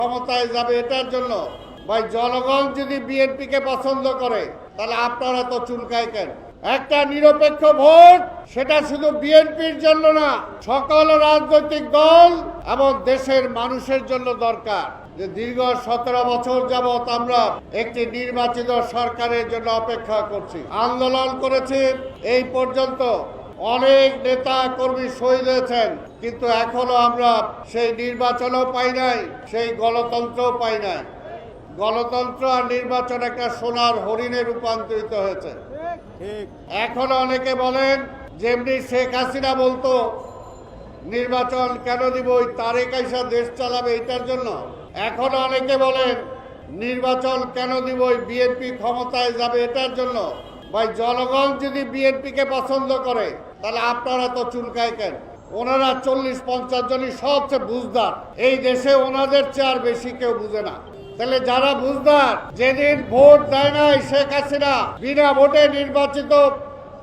ক্ষমতায় যাবে এটার জন্য। ভাই, জনগণ যদি বিএনপিকে পছন্দ করে তাহলে আপনারা তো চুলকায় কেন? একটা নিরপেক্ষ ভোট, সেটা শুধু বিএনপির জন্য না, সকল রাজনৈতিক দল এবং দেশের মানুষের জন্য দরকার। যে দীর্ঘ 17 বছর যাবৎ আমরা একটি নির্বাচিত সরকারের জন্য অপেক্ষা করছি, আন্দোলন করেছি, এই পর্যন্ত অনেক নেতা কর্মী শহীদ হয়েছেন, কিন্তু এখনো আমরা সেই নির্বাচনও পাই নাই, সেই গণতন্ত্রও পাই নাই। গণতন্ত্র আর নির্বাচন একটা সোনার হরিণে রূপান্তরিত হয়েছে। এখনো অনেকে বলেন, যেমনি শেখ হাসিনা বলতো নির্বাচন কেন দিব, ওই তারেক আইসা দেশ চালাবে এটার জন্য। এখনো অনেকে বলেন নির্বাচন কেন দিব, ওই বিএনপি ক্ষমতায় যাবে এটার জন্য। ভাই, জনগণ যদি বিএনপিকে পছন্দ করে তাহলে আপনারা তো চুলকায় কেন? ওনারা 40-50 জনই সবচেয়ে বুঝদার, এই দেশে ওনাদের চেয়ে আর বেশি কেউ বুঝে না। তাহলে যারা বুঝদার, যেদিন ভোট দেয় নাই শেখ হাসিনা বিনা ভোটে নির্বাচিত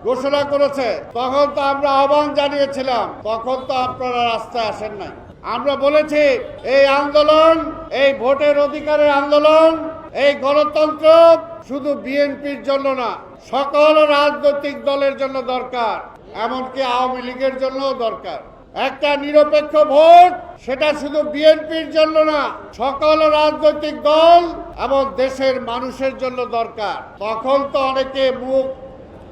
ঘোষণা করেছে, তখন তো আমরা আহ্বান জানিয়েছিলাম, তখন তো আপনারা রাস্তায় আসেন নাই। আমরা বলেছি এই আন্দোলন, এই ভোটের অধিকারের আন্দোলন, এই গণতন্ত্র শুধু বিএনপির জন্য না, সকল রাজনৈতিক দলের জন্য দরকার, এমনকি আওয়ামী লীগের জন্যও দরকার। একটা নিরপেক্ষ ভোট, সেটা শুধু বিএনপির জন্য না, সকল রাজনৈতিক দল এবং দেশের মানুষের জন্য দরকার। তখন তো অনেকে মুখ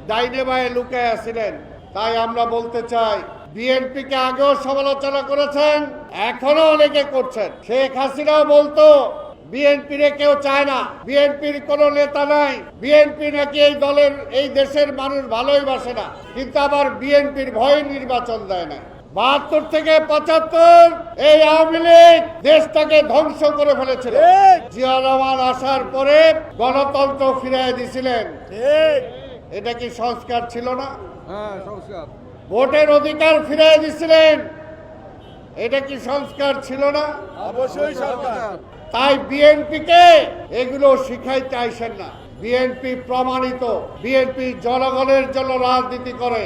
ডাইনে বায়ে লুকায় আসছিলেন। তাই আমরা বলতে চাই, বিএনপিকে আগেও সমালোচনা করেছেন, এখনো অনেকে করছেন। শেখ হাসিনাও বলতো বিএনপির কেউ চায় না, বিএনপির কোন নেতা নাই, বিএনপি নাকি এই দলের, এই দেশের মানুষ ভালোই বাসে না, কিন্তু আবার বিএনপির ভয়ে নির্বাচন দেয় না। 72 থেকে 75 এই আওয়ামী লীগ দেশটাকে ধ্বংস করে ফেলেছিল। জিয়া রহমান আসার পরে গণতন্ত্র ফিরিয়ে দিয়েছিলেন, এটা কি সংস্কার ছিল না? ভোটের অধিকার ফিরিয়ে দিয়েছিলেন, এটা কি সংস্কার ছিল না? অবশ্যই সংস্কার। তাই বিএনপিকে এগুলো শিখাইতে আইসেন না। বিএনপি প্রমাণিত, বিএনপি জনগণের জন্য রাজনীতি করে।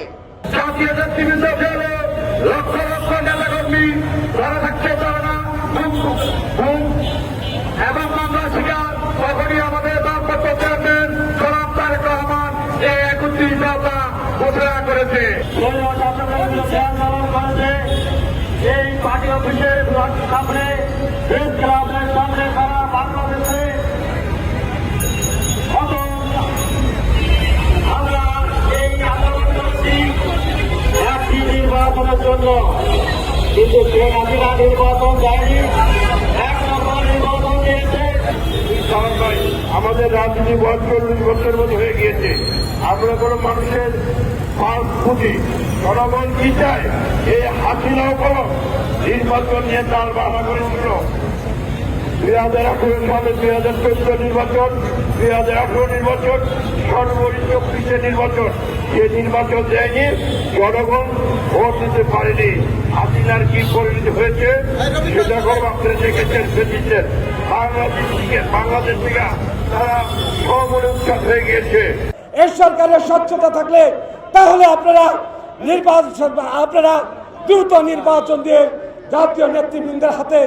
লক্ষ লক্ষ নেতা কর্মী যারা থাকতে পারে না এবং আমরা শিকার, তখনই আমাদের ভারপ্রাপ্ত চেয়ারম্যান জনাব তারেক রহমান এই 31 দফা ঘোষণা করেছে। এই পার্টি অফিসের সামনে, প্রেস ক্লাবের সামনে সারা বাংলাদেশে আমরা এই আন্দোলন করছি একটি নির্বাচনের জন্য, কিন্তু শেখ হাসিনা নির্বাচন দেয়নি, 1 নম্বর নির্বাচন দিয়েছে। আমাদের রাজনীতি বয়স 40 বছর মতো হয়ে গিয়েছে, আমরা কোনো মানুষের পাঁচ বুঝি জনগণ কি চায়। এই হাসিনাও কোনো নির্বাচন নিয়ে তার বাধা করেছিল। 2018 সালে 2014 নির্বাচন, 2018 নির্বাচন সর্বোচ্চ পিছিয়ে নির্বাচন, যে নির্বাচন দেয়নি, জনগণ ভোট দিতে পারেনি। হাসিনার কি পরিণতি হয়েছে সেটা আপনারা দেখেছেন, বেঁচেছেন। বাংলাদেশ থেকে তারা সমরে উচ্ছ্বাস হয়ে গিয়েছে। এই সরকারের স্বচ্ছতা থাকলে তাহলে আপনারা দ্রুত নির্বাচন দিয়ে জাতীয় নেতৃবৃন্দের হাতে